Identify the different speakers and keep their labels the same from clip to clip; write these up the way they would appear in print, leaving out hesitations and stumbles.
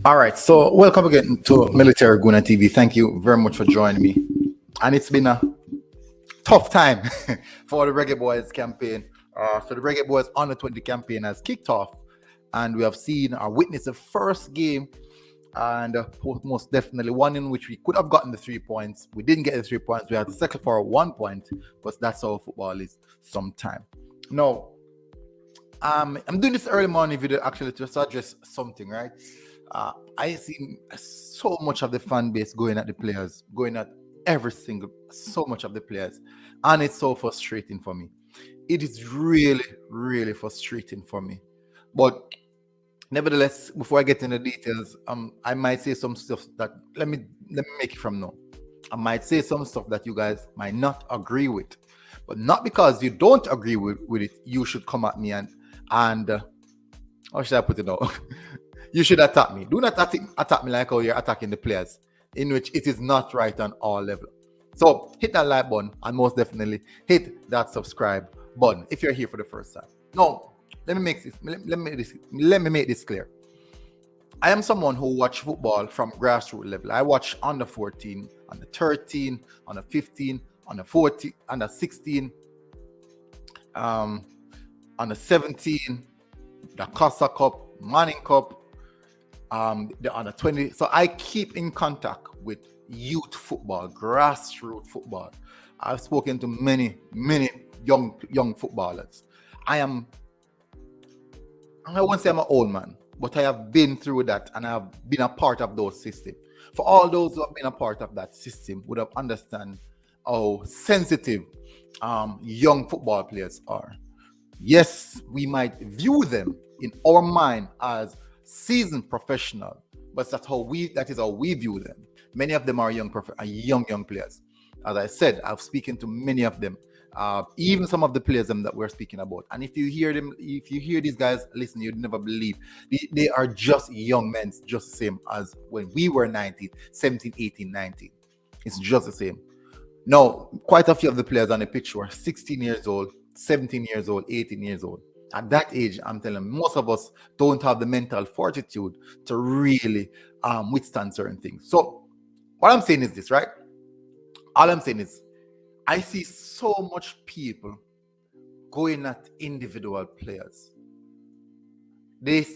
Speaker 1: All right, so welcome again to Military Guna TV. Thank you very much for joining me. And it's been a tough time for the Reggae Boyz campaign. So the Reggae Boyz Under 20 campaign has kicked off, and we have seen or witnessed the first game, and most definitely one in which we could have gotten the 3 points. We didn't get the 3 points. We had to settle for 1 point, but that's how football is sometimes. No, I'm doing this early morning video actually to address something, right? I see so much of the fan base going at the players, going at so much of the players, and it's so frustrating for me. It is really, really frustrating for me. But nevertheless, before I get into details, I might say some stuff that let me make it from now. I might say some stuff that you guys might not agree with, but not because you don't agree with it, you should come at me and how should I put it now? You should attack me. Do not attack me like how you're attacking the players, in which it is not right on all levels. So hit that like button and most definitely hit that subscribe button if you're here for the first time. No, let me make this clear. I am someone who watch football from grassroots level. I watch under 14, under 13, under 15, under 14, under 16, under 17, the Costa Cup, Manning Cup, the under 20. So I keep in contact with youth football, grassroots football. I've spoken to many young footballers. I won't say I'm an old man, but I have been through that and I have been a part of those systems. For all those who have been a part of that system would have understand how sensitive young football players are. Yes, we might view them in our mind as seasoned professional, but that is how we view them. Many of them are young players. As I said, I've spoken to many of them, even some of the players that we're speaking about. And if you hear these guys, listen, you'd never believe they are just young men, just the same as when we were 19, 17, 18, 19. It's just the same. Now, quite a few of the players on the pitch were 16 years old, 17 years old, 18 years old. At that age, I'm telling you, most of us don't have the mental fortitude to really withstand certain things. So what I'm saying is this, right? All I'm saying is I see so much people going at individual players. It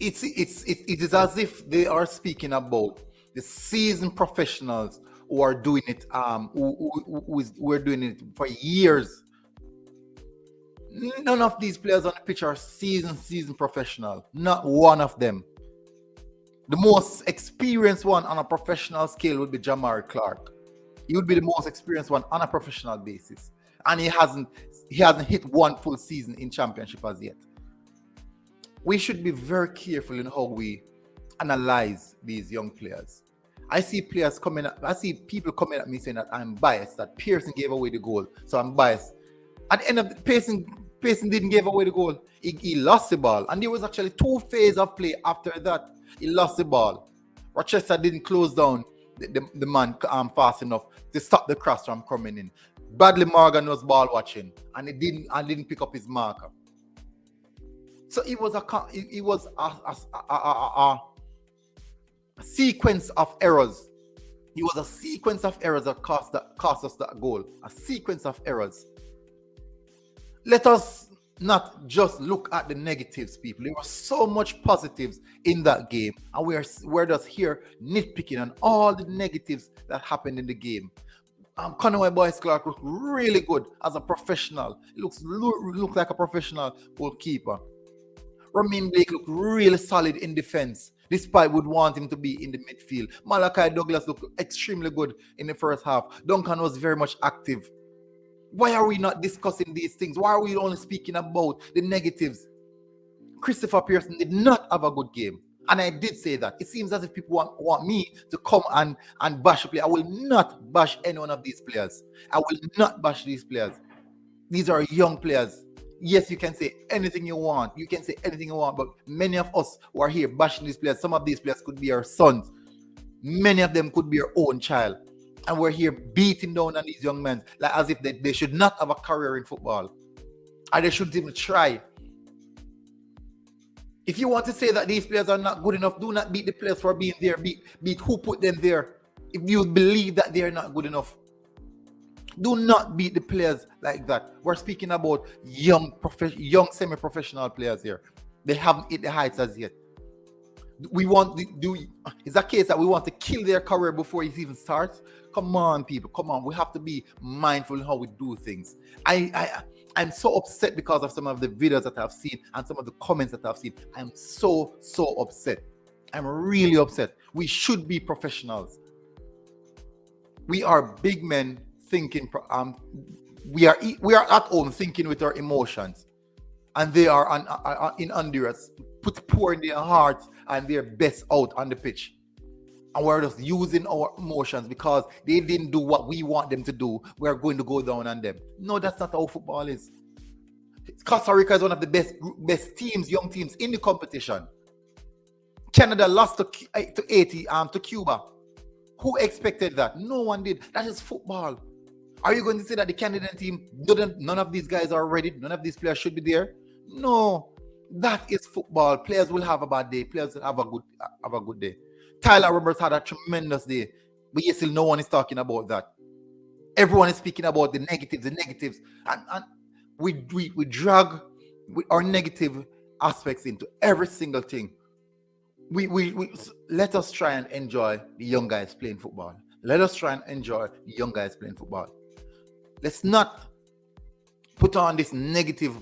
Speaker 1: is as if they are speaking about the seasoned professionals who are doing it, who are doing it for years. None of these players on the pitch are seasoned professional. Not one of them. The most experienced one on a professional scale would be Jamar Clark. He would be the most experienced one on a professional basis, and he hasn't hit one full season in championship as yet. We should be very careful in how we analyze these young players. I see people coming at me saying that I'm biased, that Pearson gave away the goal, so I'm biased. At the end of the Pearson didn't give away the goal. He lost the ball, and there was actually 2 phases of play after that. He lost the ball. Rochester didn't close down the man fast enough to stop the cross from coming in. Bradley Morgan was ball watching, and he didn't pick up his marker. So it was a sequence of errors. It was a sequence of errors that cost us that goal. A sequence of errors. Let us not just look at the negatives, people. There were so much positives in that game, and we're just here nitpicking on all the negatives that happened in the game. Conway Boyce Clark looked really good as a professional. He looked like a professional goalkeeper. Ramin Blake looked really solid in defense, despite would want him to be in the midfield. Malachi Douglas looked extremely good in the first half. Duncan was very much active. Why are we not discussing these things? Why are we only speaking about the negatives? Christopher Pearson did not have a good game. And I did say that. It seems as if people want me to come and bash a player. I will not bash any one of these players. I will not bash these players. These are young players. Yes, you can say anything you want. You can say anything you want. But many of us who are here bashing these players, some of these players could be our sons. Many of them could be your own child. And we're here beating down on these young men like as if they should not have a career in football. And they shouldn't even try. If you want to say that these players are not good enough, do not beat the players for being there. Beat who put them there. If you believe that they are not good enough, do not beat the players like that. We're speaking about young semi-professional players here. They haven't hit the heights as yet. We want to do. It's a case that we want to kill their career before it even starts. Come on, people. Come on. We have to be mindful in how we do things. I'm so upset because of some of the videos that I've seen and some of the comments that I've seen. I'm so upset. I'm really upset. We should be professionals. We are big men thinking. We are at home thinking with our emotions, and they are in Honduras, pouring their hearts and their best out on the pitch. And we're just using our emotions because they didn't do what we want them to do. We're going to go down on them. No, that's not how football is. Costa Rica is one of the best teams, young teams in the competition. Canada lost to Cuba. Who expected that? No one did. That is football. Are you going to say that the Canadian team none of these guys are ready? None of these players should be there? No. That is football. Players will have a bad day. Players will have a good day. Tyler Roberts had a tremendous day, but yet still no one is talking about that. Everyone is speaking about the negatives, and we drag our negative aspects into every single thing. We let us try and enjoy the young guys playing football. Let us try and enjoy the young guys playing football. Let's not put on this negative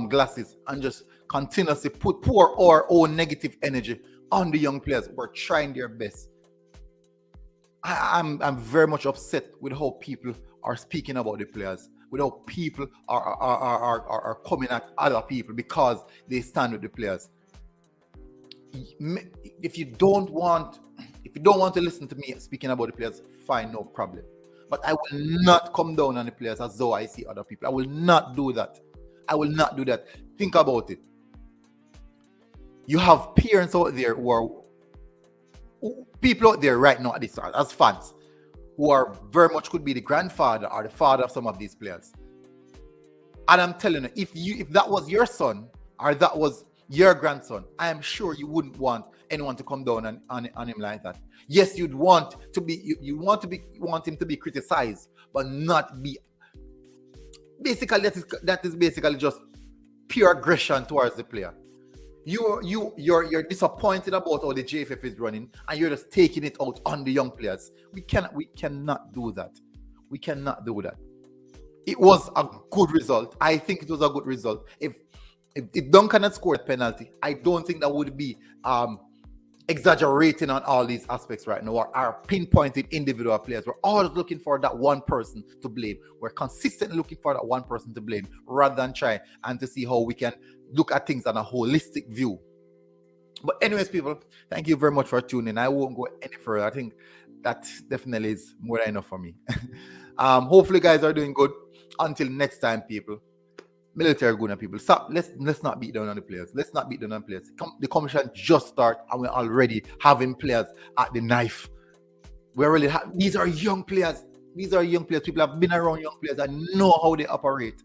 Speaker 1: glasses and just continuously pour our own negative energy on the young players who are trying their best. I'm very much upset with how people are speaking about the players, with how people are coming at other people because they stand with the players. If you don't want to listen to me speaking about the players, fine, no problem. But I will not come down on the players as though I see other people. I will not do that. I will not do that. Think about it. You have parents out there people out there right now as fans who are very much could be the grandfather or the father of some of these players. And I'm telling you, if that was your son or that was your grandson, I am sure you wouldn't want anyone to come down on him like that. Yes, you'd want him to be criticized, but not be. Basically, that is basically just pure aggression towards the player. You're disappointed about how the JFF is running, and you're just taking it out on the young players. We cannot do that. We cannot do that. It was a good result. I think it was a good result. If Duncan had scored a penalty, I don't think that would be exaggerating on all these aspects right now, or are pinpointed individual players. We're always looking for that one person to blame. We're consistently looking for that one person to blame rather than try and to see how we can look at things on a holistic view. But anyways, people, thank you very much for tuning in. I won't go any further. I think that definitely is more than enough for me. Hopefully you guys are doing good. Until next time, people. Military Guna people, stop. Let's not beat down on the players. Let's not beat down on players. The competition just start and we're already having players at the knife. These are young players. These are young players. People have been around young players. I know how they operate.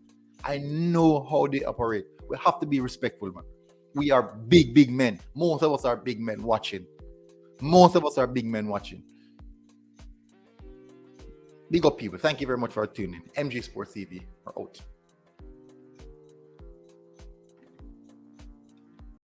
Speaker 1: We have to be respectful, man. We are big men. Most of us are big men watching. Big up, people. Thank you very much for tuning in. MG Sports TV are out.